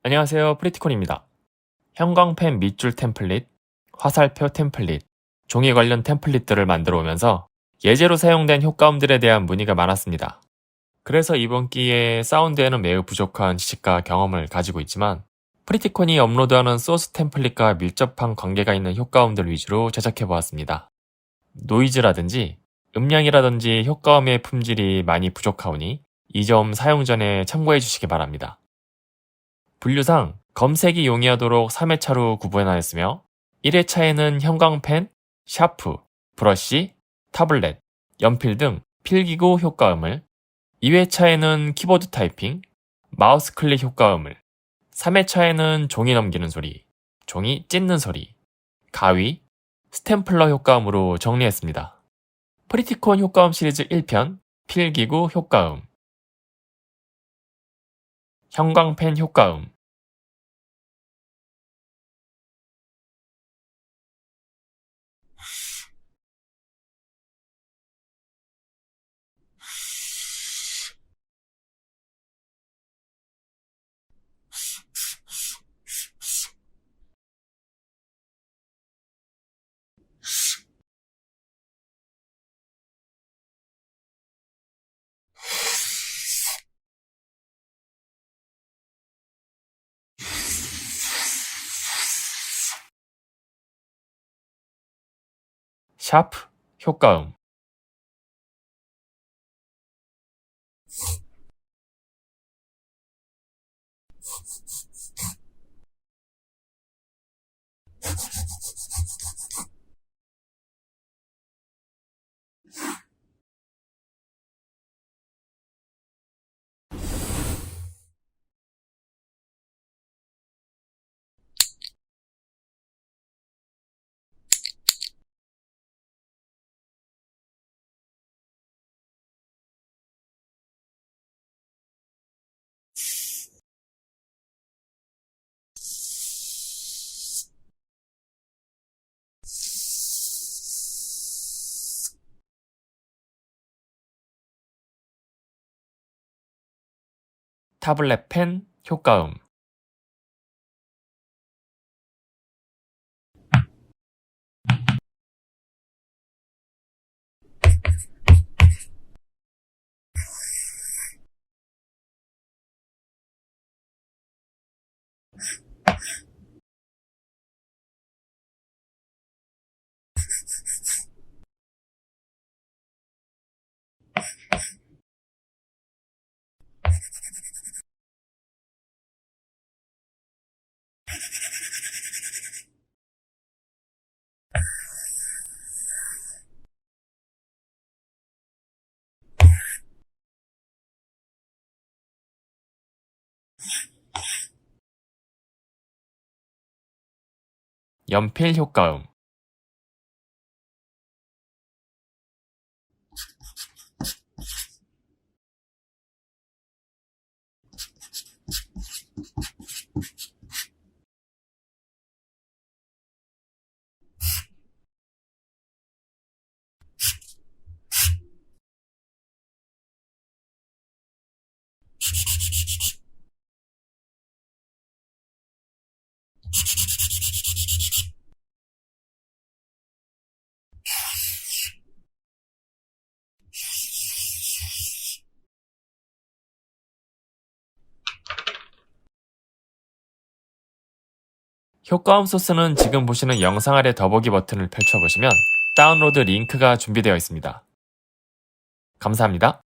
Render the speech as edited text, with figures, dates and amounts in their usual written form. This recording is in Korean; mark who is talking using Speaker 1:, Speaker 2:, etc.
Speaker 1: 안녕하세요, 프리티콘입니다. 형광펜 밑줄 템플릿, 화살표 템플릿, 종이 관련 템플릿들을 만들어 오면서 예제로 사용된 효과음들에 대한 문의가 많았습니다. 그래서 이번 기회에 사운드에는 매우 부족한 지식과 경험을 가지고 있지만 프리티콘이 업로드하는 소스 템플릿과 밀접한 관계가 있는 효과음들 위주로 제작해보았습니다. 노이즈라든지 음량이라든지 효과음의 품질이 많이 부족하오니 이 점 사용 전에 참고해 주시기 바랍니다. 분류상 검색이 용이하도록 3회차로 구분하였으며 1회차에는 형광펜, 샤프, 브러쉬, 타블렛, 연필 등 필기구 효과음을, 2회차에는 키보드 타이핑, 마우스 클릭 효과음을, 3회차에는 종이 넘기는 소리, 종이 찢는 소리, 가위, 스탬플러 효과음으로 정리했습니다. 프리티콘 효과음 시리즈 1편 필기구 효과음, 형광펜 효과음, 샤프 효과음, 타블렛 펜 효과음, 연필 효과음, 효과음 소스는 지금 보시는 영상 아래 더보기 버튼을 펼쳐보시면 다운로드 링크가 준비되어 있습니다. 감사합니다.